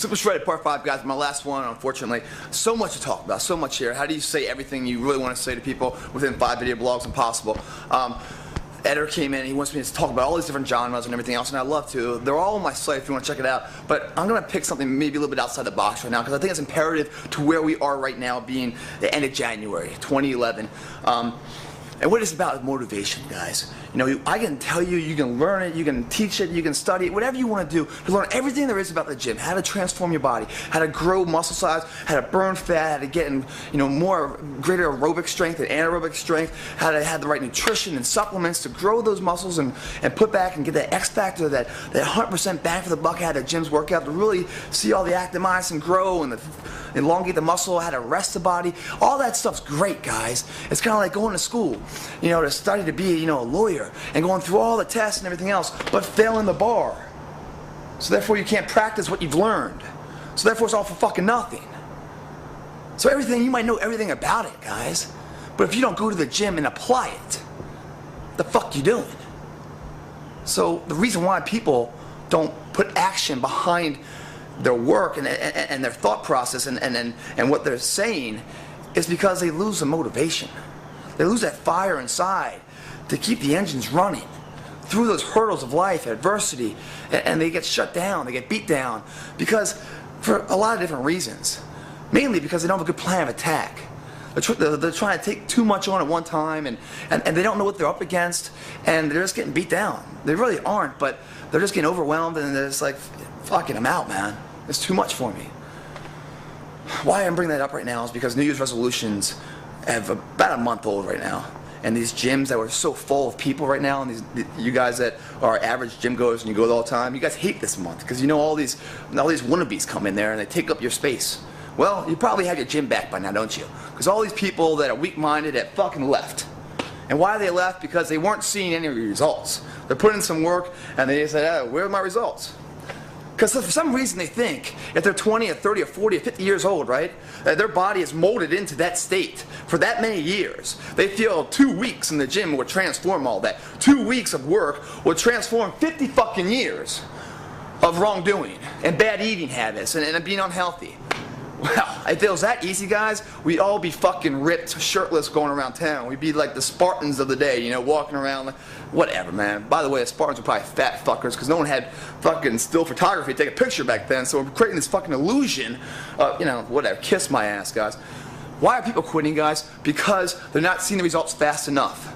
Super Shredded Part 5, guys. My last one, unfortunately. So much to talk about, so much here. How do you say everything you really want to say to people within 5 video blogs? Impossible. Editor came in, he wants me to talk about all these different genres and everything else, and I'd love to. They're all on my site if you want to check it out. But I'm going to pick something maybe a little bit outside the box right now, because I think it's imperative to where we are right now, being the end of January 2011. And what it's about is motivation, guys. You know, I can tell you, you can learn it, you can teach it, you can study it, whatever you want to do to learn everything there is about the gym, how to transform your body, how to grow muscle size, how to burn fat, how to get in, greater aerobic strength and anaerobic strength, how to have the right nutrition and supplements to grow those muscles and put back and get that X factor, that 100% bang for the buck out of the gym's workout, to really see all the active myosin grow and elongate the muscle, how to rest the body. All that stuff's great, guys. It's kind of like going to school, to study to be, a lawyer, and going through all the tests and everything else, but failing the bar. So therefore you can't practice what you've learned. So therefore it's all for fucking nothing. So you might know everything about it, guys, but if you don't go to the gym and apply it, the fuck you doing? So the reason why people don't put action behind their work and their thought process and what they're saying is because they lose the motivation. They lose that fire inside to keep the engines running through those hurdles of life, adversity, and they get shut down, they get beat down, because for a lot of different reasons. Mainly because they don't have a good plan of attack. They're trying to take too much on at one time, and they don't know what they're up against, and they're just getting beat down. They really aren't, but they're just getting overwhelmed, and they're just like, fucking, I'm out, man. It's too much for me. Why I'm bringing that up right now is because New Year's resolutions have about a month old right now. And these gyms that were so full of people right now, and you guys that are average gym goers and you go there all the time, you guys hate this month because all these wannabes come in there and they take up your space. Well, you probably have your gym back by now, don't you? Because all these people that are weak-minded have fucking left. And why they left? Because they weren't seeing any results. They're putting in some work and they said, oh, where are my results? Because for some reason they think if they're 20 or 30 or 40 or 50 years old, right, that their body is molded into that state for that many years. They feel 2 weeks in the gym will transform all that. 2 weeks of work will transform 50 fucking years of wrongdoing and bad eating habits and being unhealthy. Well, if it was that easy, guys, we'd all be fucking ripped, shirtless, going around town. We'd be like the Spartans of the day, walking around, whatever, man. By the way, the Spartans were probably fat fuckers because no one had fucking still photography to take a picture back then, so we're creating this fucking illusion of, whatever, kiss my ass, guys. Why are people quitting, guys? Because they're not seeing the results fast enough.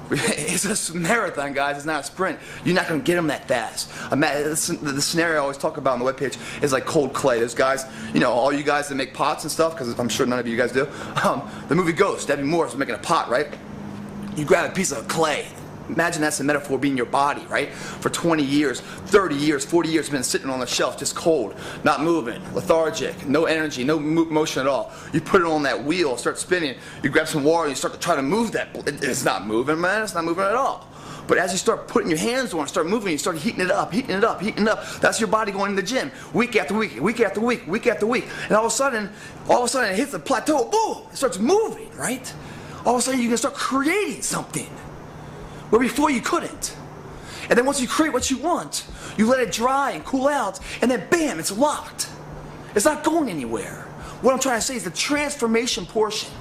It's a marathon, guys. It's not a sprint. You're not going to get them that fast. The scenario I always talk about on the webpage is like cold clay. Those guys, all you guys that make pots and stuff, because I'm sure none of you guys do. The movie Ghost, Debbie Moore is making a pot, right? You grab a piece of clay. Imagine that's the metaphor being your body, right? For 20 years, 30 years, 40 years, been sitting on the shelf, just cold, not moving, lethargic, no energy, no motion at all. You put it on that wheel, start spinning, you grab some water, and you start to try to move that. It's not moving, man. It's not moving at all. But as you start putting your hands on it, start moving, you start heating it up, heating it up, heating it up. That's your body going to the gym, week after week, week after week, week after week. And all of a sudden it hits the plateau, boom, it starts moving, right? All of a sudden you can start creating something where before you couldn't. And then once you create what you want, you let it dry and cool out, and then bam, it's locked. It's not going anywhere. What I'm trying to say is the transformation portion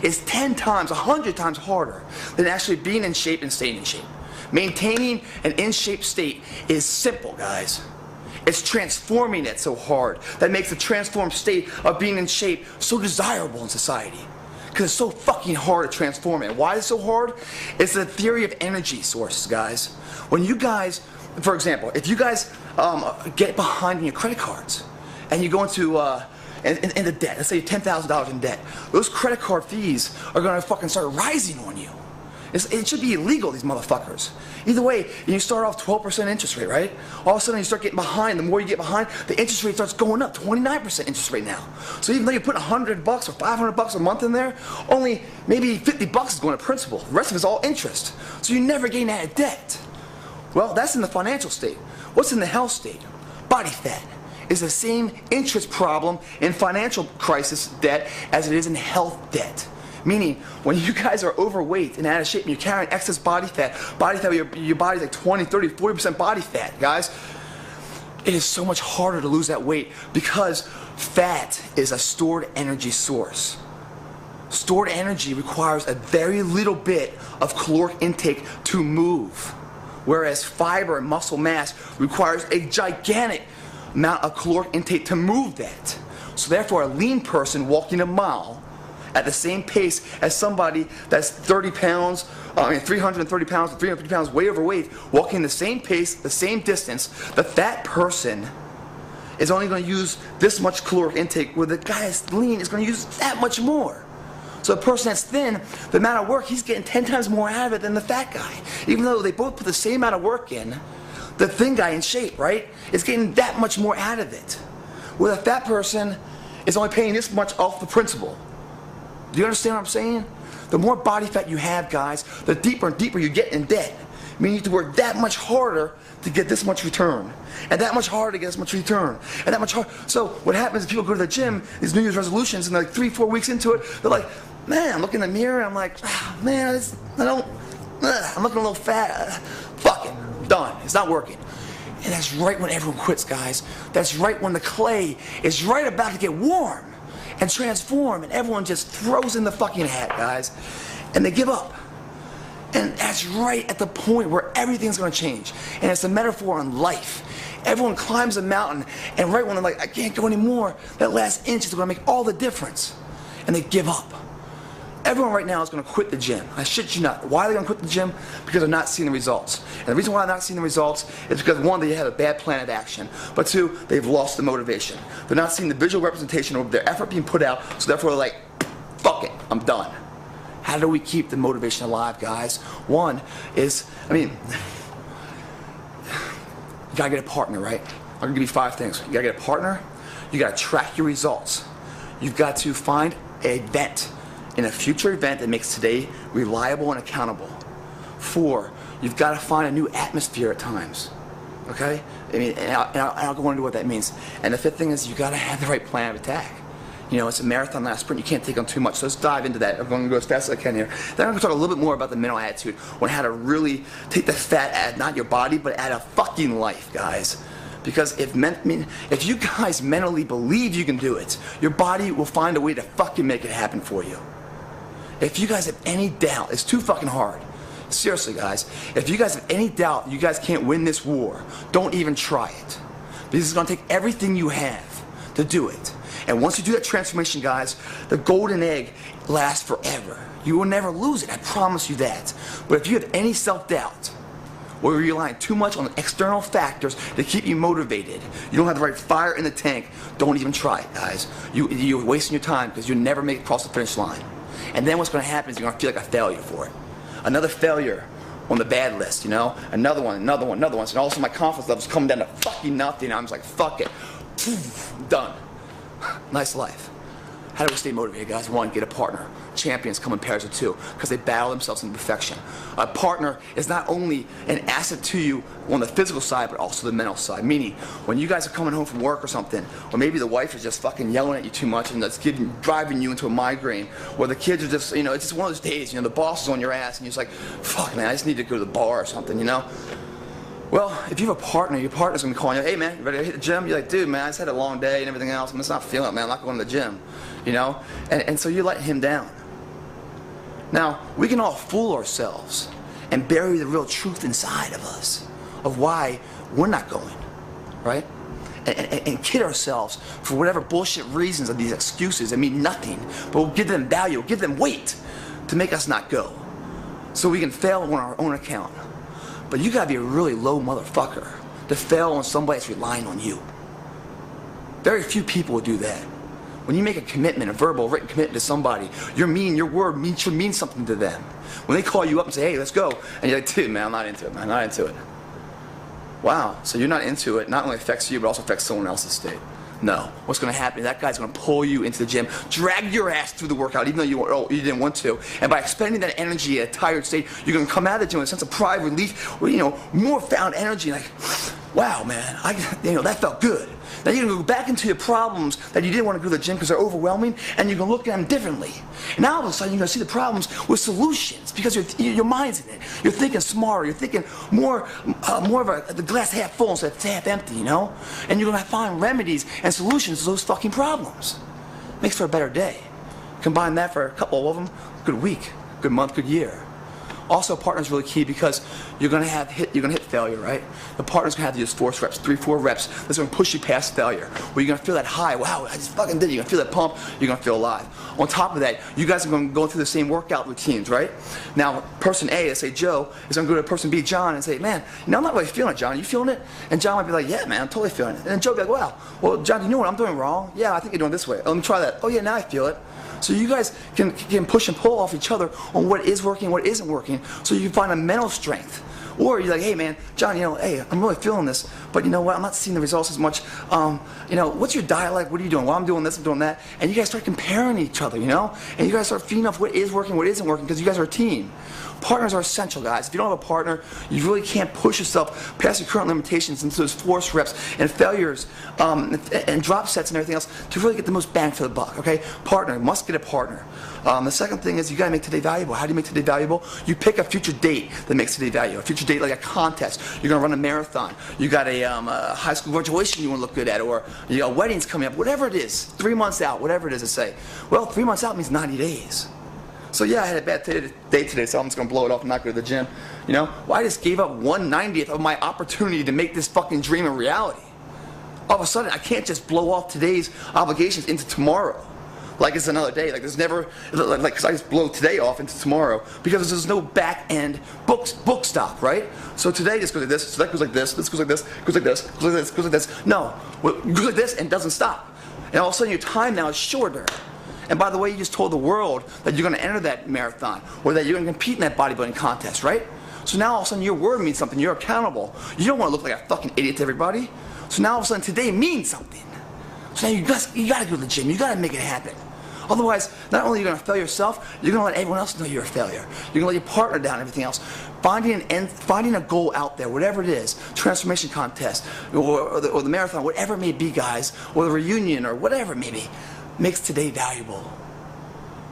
is 10 times, 100 times harder than actually being in shape and staying in shape. Maintaining an in-shape state is simple, guys. It's transforming it so hard that makes the transformed state of being in shape so desirable in society. Because it's so fucking hard to transform it. Why is it so hard? It's the theory of energy sources, guys. When you guys, for example, if you guys get behind in your credit cards and you go into the debt, let's say $10,000 in debt, those credit card fees are going to fucking start rising on you. It should be illegal, these motherfuckers. Either way, you start off 12% interest rate, right? All of a sudden you start getting behind. The more you get behind, the interest rate starts going up, 29% interest rate now. So even though you put $100 or $500 a month in there, only maybe $50 is going to principal. The rest of it's all interest. So you never gain out of debt. Well, that's in the financial state. What's in the health state? Body fat is the same interest problem in financial crisis debt as it is in health debt. Meaning, when you guys are overweight and out of shape and you're carrying excess body fat, your body's like 20, 30, 40% body fat, guys, it is so much harder to lose that weight because fat is a stored energy source. Stored energy requires a very little bit of caloric intake to move, whereas fiber and muscle mass requires a gigantic amount of caloric intake to move that. So therefore, a lean person walking a mile at the same pace as somebody that's 330 pounds to 350 pounds, way overweight, walking the same pace, the same distance, the fat person is only going to use this much caloric intake, where the guy that's lean is going to use that much more. So the person that's thin, the amount of work, he's getting 10 times more out of it than the fat guy. Even though they both put the same amount of work in, the thin guy in shape, right, is getting that much more out of it. Where the fat person is only paying this much off the principal. Do you understand what I'm saying? The more body fat you have, guys, the deeper and deeper you get in debt. Meaning you have to work that much harder to get this much return. And that much harder to get this much return. And that much harder. So what happens is people go to the gym, these New Year's resolutions, and they're like 3-4 weeks into it, they're like, man, I'm looking in the mirror and I'm like, man, I'm looking a little fat. Fuck it, done. It's not working. And that's right when everyone quits, guys. That's right when the clay is right about to get warm and transform, and everyone just throws in the fucking hat, guys, and they give up. And that's right at the point where everything's going to change. And it's a metaphor on life. Everyone climbs a mountain, and right when they're like, I can't go anymore, that last inch is going to make all the difference. And they give up. Everyone right now is going to quit the gym. I shit you not. Why are they going to quit the gym? Because they're not seeing the results. And the reason why they're not seeing the results is because, one, they have a bad plan of action. But two, they've lost the motivation. They're not seeing the visual representation of their effort being put out, so therefore they're like, fuck it, I'm done. How do we keep the motivation alive, guys? One is, you gotta get a partner, right? I'm gonna give you 5 things. You gotta get a partner, you gotta track your results. You've got to find an event, in a future event that makes today reliable and accountable. 4, you've got to find a new atmosphere at times. Okay? And I'll go into what that means. And the 5th thing is you got to have the right plan of attack. You know, it's a marathon, not a sprint. You can't take on too much. So let's dive into that. I'm going to go as fast as I can here. Then I'm going to talk a little bit more about the mental attitude, on how to really take the fat out of not your body, but out of fucking life, guys. Because if you guys mentally believe you can do it, your body will find a way to fucking make it happen for you. If you guys have any doubt, it's too fucking hard. Seriously, guys, if you guys have any doubt you guys can't win this war, don't even try it. Because it's going to take everything you have to do it. And once you do that transformation, guys, the golden egg lasts forever. You will never lose it, I promise you that. But if you have any self-doubt, or you're relying too much on external factors to keep you motivated, you don't have the right fire in the tank, don't even try it, guys. You're wasting your time because you'll never make it across the finish line. And then what's going to happen is you're going to feel like a failure for it. Another failure on the bad list, you know? Another one. And all of a sudden my confidence level's coming down to fucking nothing. I'm just like, fuck it. Done. Nice life. How do we stay motivated, guys? 1, get a partner. Champions come in pairs of 2 because they battle themselves into perfection. A partner is not only an asset to you on the physical side, but also the mental side. Meaning, when you guys are coming home from work or something, or maybe the wife is just fucking yelling at you too much and that's driving you into a migraine, or the kids are just, it's just one of those days, the boss is on your ass and you're just like, fuck man, I just need to go to the bar or something, Well, if you have a partner, your partner's going to be calling you, hey man, you ready to hit the gym? You're like, dude man, I just had a long day and everything else, I'm just not feeling it, man, I'm not going to the gym, And so you let him down. Now, we can all fool ourselves and bury the real truth inside of us of why we're not going, right? And kid ourselves for whatever bullshit reasons of these excuses that mean nothing, but we'll give them value, we'll give them weight to make us not go. So we can fail on our own account. But you gotta be a really low motherfucker to fail on somebody that's relying on you. Very few people will do that. When you make a commitment, a verbal, written commitment to somebody, your word should mean something to them. When they call you up and say, hey, let's go, and you're like, dude, man, I'm not into it, man, I'm not into it. Wow, so you're not into it, not only affects you, but also affects someone else's state. No, what's going to happen is that guy's going to pull you into the gym, drag your ass through the workout, even though you didn't want to, and by expending that energy at a tired state, you're going to come out of the gym with a sense of pride, relief, or, more found energy, like, wow, man, that felt good. Now you're going to go back into your problems that you didn't want to go to the gym because they're overwhelming, and you're going to look at them differently. And now all of a sudden you're going to see the problems with solutions because your mind's in it. You're thinking smarter. You're thinking more of the glass half full instead of half empty, And you're going to find remedies and solutions to those fucking problems. Makes for a better day. Combine that for a couple of them, good week, good month, good year. Also, partner's really key because you're gonna hit failure, right? The partner's gonna have to use force reps, 3-4 reps. That's gonna push you past failure. Where you're gonna feel that high, wow, I just fucking did it. You're gonna feel that pump, you're gonna feel alive. On top of that, you guys are gonna go through the same workout routines, right? Now, person A, let's say Joe, is gonna go to person B, John, and say, man, I'm not really feeling it, John. Are you feeling it? And John might be like, yeah, man, I'm totally feeling it. And then Joe will be like, wow, well, John, you know what I'm doing wrong? Yeah, I think you're doing this way. Oh, let me try that. Oh yeah, now I feel it. So you guys can push and pull off each other on what is working, what isn't working, so you can find a mental strength. Or you're like, hey man, John, hey, I'm really feeling this, but you know what, I'm not seeing the results as much. What's your diet like? What are you doing? Well, I'm doing this, I'm doing that. And you guys start comparing each other, And you guys start feeding off what is working, what isn't working, because you guys are a team. Partners are essential, guys. If you don't have a partner, you really can't push yourself past your current limitations into those force reps and failures and drop sets and everything else to really get the most bang for the buck, okay? Partner, must get a partner. The second thing is you gotta make today valuable. How do you make today valuable? You pick a future date that makes today valuable. A future date like a contest. You're gonna run a marathon. You got a high school graduation you wanna look good at, or you got weddings coming up, whatever it is, 3 months out, whatever it is to say. Well, 3 months out means 90 days. So yeah, I had a bad day today, so I'm just gonna blow it off and not go to the gym. Well, I just gave up 1/90th of my opportunity to make this fucking dream a reality. All of a sudden, I can't just blow off today's obligations into tomorrow. Like it's another day. Like there's never, because I just blow today off into tomorrow because there's no back end book stop, right? So today just goes like this, so that goes like this goes like this, goes like this, goes like this, goes like this. No, it goes like this and doesn't stop. And all of a sudden your time now is shorter. And by the way, you just told the world that you're going to enter that marathon or that you're going to compete in that bodybuilding contest, right? So now all of a sudden your word means something. You're accountable. You don't want to look like a fucking idiot to everybody. So now all of a sudden today means something. So now you got to go to the gym. You got to make it happen. Otherwise, not only are you going to fail yourself, you're going to let everyone else know you're a failure. You're going to let your partner down and everything else. Finding a goal out there, whatever it is, transformation contest or the marathon, whatever it may be, guys, or the reunion or whatever it may be, makes today valuable.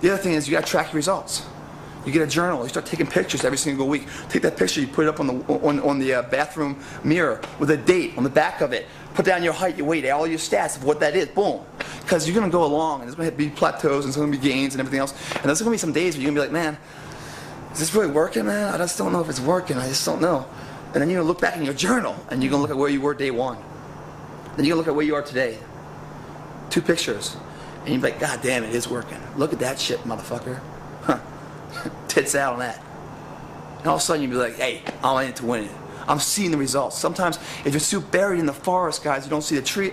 The other thing is you got to track your results. You get a journal. You start taking pictures every single week. Take that picture, you put it up on the bathroom mirror with a date on the back of it. Put down your height, your weight, all your stats of what that is. Boom. Because you're going to go along, and there's going to be plateaus, and there's going to be gains and everything else. And there's going to be some days where you're going to be like, man, is this really working, man? I just don't know if it's working. I just don't know. And then you're going to look back in your journal, and you're going to look at where you were day one. Then you're going to look at where you are today. 2 pictures. And you're like, God damn, it is working. Look at that shit, motherfucker. Huh. Tits out on that. And all of a sudden you'll be like, hey, I'm in it to win it. I'm seeing the results. Sometimes if you're so buried in the forest, guys, you don't see the tree.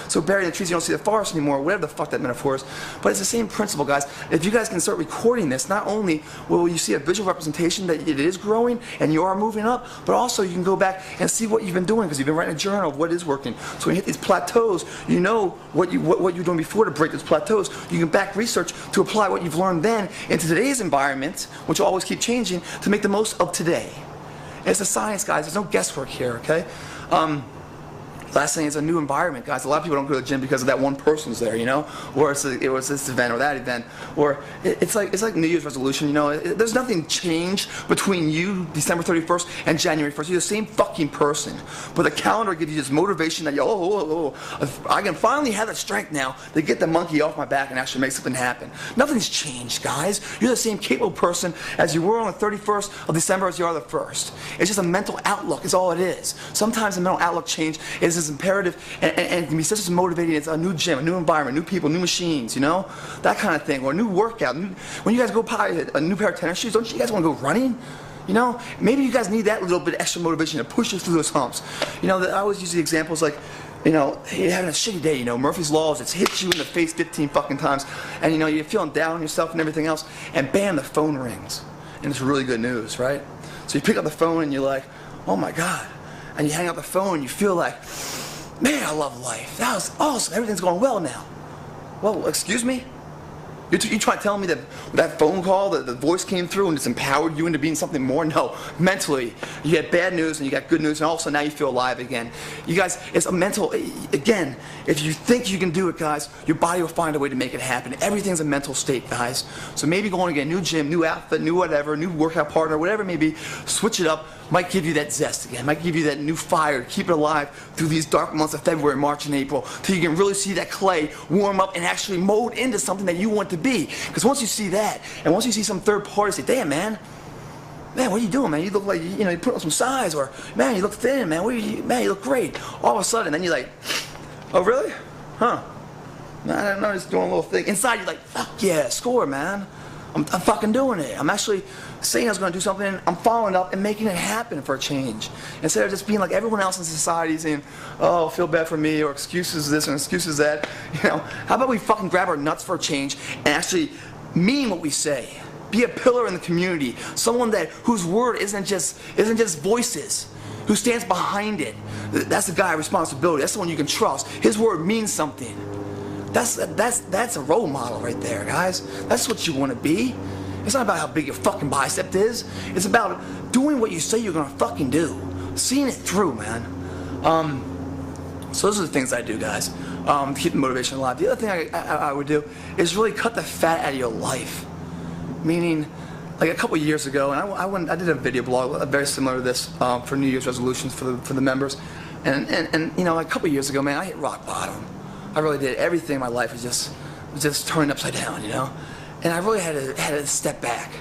So buried in the trees, you don't see the forest anymore, whatever the fuck that metaphor is. But it's the same principle, guys. If you guys can start recording this, not only will you see a visual representation that it is growing and you are moving up, but also you can go back and see what you've been doing because you've been writing a journal of what is working. So when you hit these plateaus, you know what you're doing before to break those plateaus. You can back research to apply what you've learned then into today's environment, which will always keep changing, to make the most of today. It's a science, guys. There's no guesswork here, okay? Last thing is a new environment, guys. A lot of people don't go to the gym because of that one person's there, or it was this event or that event, or it's like New Year's resolution, There's nothing changed between you, December 31st, and January 1st. You're the same fucking person, but the calendar gives you this motivation that I can finally have the strength now to get the monkey off my back and actually make something happen. Nothing's changed, guys. You're the same capable person as you were on the 31st of December as you are the 1st. It's just a mental outlook. Is all it is. Sometimes the mental outlook change is imperative and can be just as motivating as a new gym, a new environment, new people, new machines, that kind of thing, or a new workout. When you guys go buy a new pair of tennis shoes, don't you guys want to go running? Maybe you guys need that little bit extra motivation to push you through those humps. I always use the examples like, you're having a shitty day, Murphy's Law is it's hit you in the face 15 fucking times, and you're feeling down on yourself and everything else, and bam, the phone rings, and it's really good news, right? So you pick up the phone and you're like, oh my God. And you hang up the phone and you feel like, man, I love life. That was awesome. Everything's going well now. Well, excuse me? You trying to tell me that that phone call, that the voice came through and it's empowered you into being something more? No. Mentally, you had bad news and you got good news, and all of a sudden now you feel alive again. You guys, it's a mental, again, if you think you can do it, guys, your body will find a way to make it happen. Everything's a mental state, guys. So maybe going to get a new gym, new outfit, new whatever, new workout partner, whatever it may be, switch it up, might give you that zest again, might give you that new fire to keep it alive through these dark months of February, March, and April, till you can really see that clay warm up and actually mold into something that you want to be. Because once you see that, and once you see some third party say, damn, man, what are you doing, man? You look like, you know, you put on some size, or, man, you look thin, man, man, you look great. All of a sudden, then you're like, oh, really? Huh. No, I don't know, just doing a little thing. Inside, you're like, fuck yeah, score, man. I'm fucking doing it. I'm actually saying I was going to do something, I'm following up and making it happen for a change. Instead of just being like everyone else in society saying, oh, feel bad for me, or excuses this and excuses that. You know, how about we fucking grab our nuts for a change and actually mean what we say? Be a pillar in the community, someone whose word isn't just voices, who stands behind it. That's the guy of responsibility. That's the one you can trust. His word means something. That's a role model right there, guys. That's what you want to be. It's not about how big your fucking bicep is. It's about doing what you say you're gonna fucking do. Seeing it through, man. So those are the things I do, guys, to keep the motivation alive. The other thing I would do is really cut the fat out of your life. Meaning, like a couple years ago, and I did a video blog very similar to this for New Year's resolutions for the members. And you know, like a couple years ago, man, I hit rock bottom. I really did. Everything in my life was just turned upside down, you know. And I really had to step back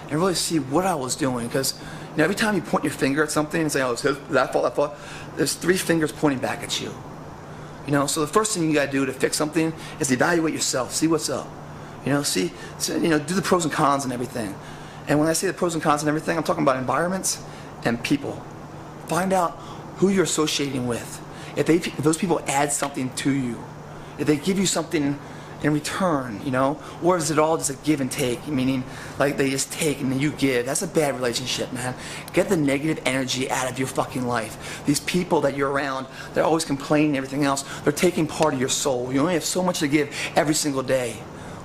and really see what I was doing, because you know, every time you point your finger at something and say, "Oh, it's that fault," there's 3 fingers pointing back at you. You know. So the first thing you gotta do to fix something is evaluate yourself, see what's up. You know, do the pros and cons and everything. And when I say the pros and cons and everything, I'm talking about environments and people. Find out who you're associating with. If those people add something to you. If they give you something in return, you know, or is it all just a give and take, meaning like they just take and then you give? That's a bad relationship, man. Get the negative energy out of your fucking life. These people that you're around, they're always complaining and everything else. They're taking part of your soul. You only have so much to give every single day.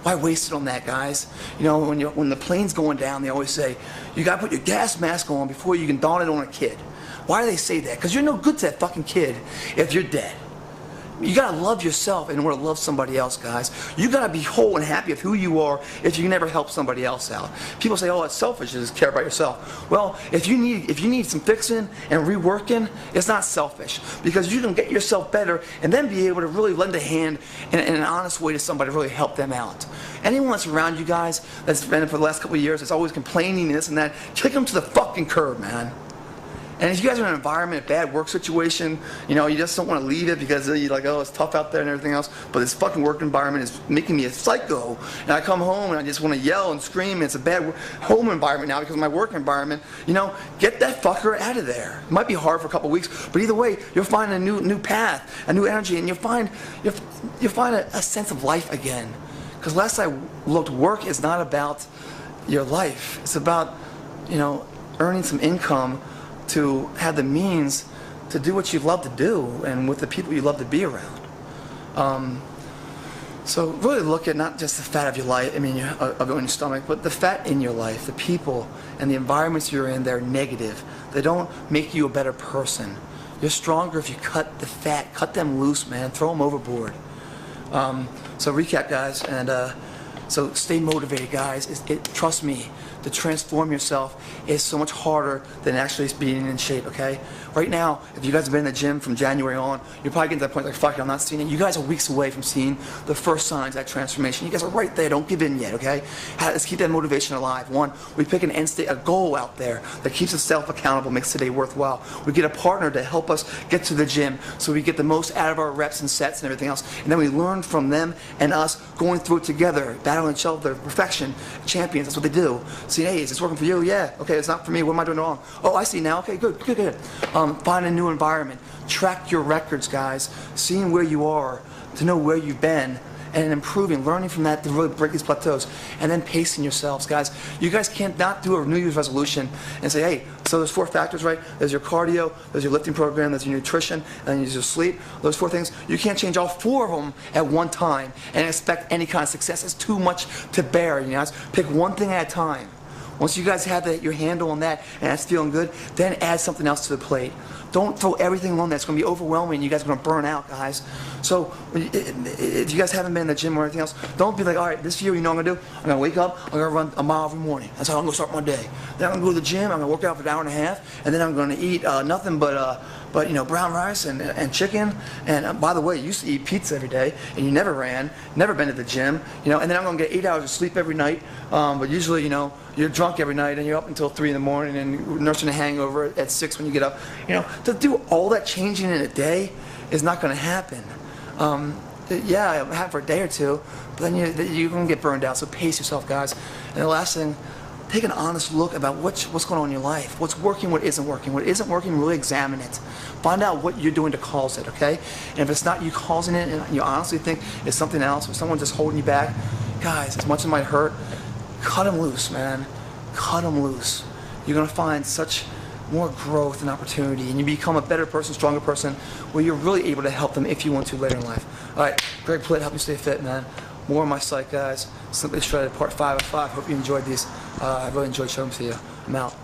Why waste it on that, guys? You know, when the plane's going down, they always say, you gotta put your gas mask on before you can don it on a kid. Why do they say that? Because you're no good to that fucking kid if you're dead. You gotta love yourself in order to love somebody else, guys. You gotta be whole and happy with who you are if you can never help somebody else out. People say, oh, it's selfish to just care about yourself. Well, if you need some fixing and reworking, it's not selfish, because you can get yourself better and then be able to really lend a hand in an honest way to somebody to really help them out. Anyone that's around you guys that's been for the last couple of years that's always complaining and this and that, kick them to the fucking curb, man. And if you guys are in an environment, a bad work situation, you know, you just don't want to leave it because you're like, oh, it's tough out there and everything else, but this fucking work environment is making me a psycho. And I come home and I just want to yell and scream, and it's a bad home environment now because of my work environment. You know, get that fucker out of there. It might be hard for a couple of weeks, but either way, you'll find a new path, a new energy, and you'll find a sense of life again. Because last I looked, work is not about your life. It's about, you know, earning some income to have the means to do what you love to do and with the people you love to be around. So really look at not just the fat of your life, on your stomach, but the fat in your life, the people and the environments you're in. They're negative. They don't make you a better person. You're stronger if you cut the fat, cut them loose, man, throw them overboard. So recap, guys, and so stay motivated, guys. Trust me, to transform yourself is so much harder than actually being in shape, okay? Right now, if you guys have been in the gym from January on, you're probably getting to that point like, fuck it, I'm not seeing it. You guys are weeks away from seeing the first signs of that transformation. You guys are right there. Don't give in yet, okay? Let's keep that motivation alive. One, we pick an end state, a goal out there that keeps us self-accountable, makes today worthwhile. We get a partner to help us get to the gym so we get the most out of our reps and sets and everything else. And then we learn from them and us going through it together, battling each other, perfection, champions. That's what they do. See, hey, is this working for you? Yeah. Okay, it's not for me. What am I doing wrong? Oh, I see now. Okay, good. Find a new environment. Track your records, guys. Seeing where you are, to know where you've been, and improving, learning from that to really break these plateaus, and then pacing yourselves, guys. You guys can't not do a New Year's resolution and say, hey, so there's 4 factors, right? There's your cardio, there's your lifting program, there's your nutrition, and then there's your sleep. Those 4 things, you can't change all 4 of them at one time and expect any kind of success. It's too much to bear, you know. Pick one thing at a time. Once you guys have your handle on that and that's feeling good, then add something else to the plate. Don't throw everything on that's going to be overwhelming and you guys are going to burn out, guys. So if you guys haven't been in the gym or anything else, don't be like, all right, this year, you know what I'm going to do? I'm going to wake up, I'm going to run a mile every morning. That's how I'm going to start my day. Then I'm going to go to the gym, I'm going to work out for an hour and a half, and then I'm going to eat nothing but you know, brown rice and chicken. And by the way, you used to eat pizza every day, and you never ran, never been to the gym, you know. And then I'm going to get 8 hours of sleep every night. But usually, you know, you're drunk every night, and you're up until 3 in the morning, and nursing a hangover at 6 when you get up. You know, to do all that changing in a day is not going to happen. Yeah, it'll happen for a day or two, but then you're going to get burned out. So pace yourself, guys. And the last thing, take an honest look about what's going on in your life. What's working, what isn't working. What isn't working, really examine it. Find out what you're doing to cause it, okay? And if it's not you causing it and you honestly think it's something else or someone just holding you back, guys, as much as it might hurt, cut them loose, man. Cut them loose. You're going to find such more growth and opportunity, and you become a better person, stronger person, where you're really able to help them if you want to later in life. All right, Greg Plitt, help you stay fit, man. More on my site, guys. Simply Shredded, part 5 of 5. Hope you enjoyed these. I really enjoyed showing them to you. I'm out.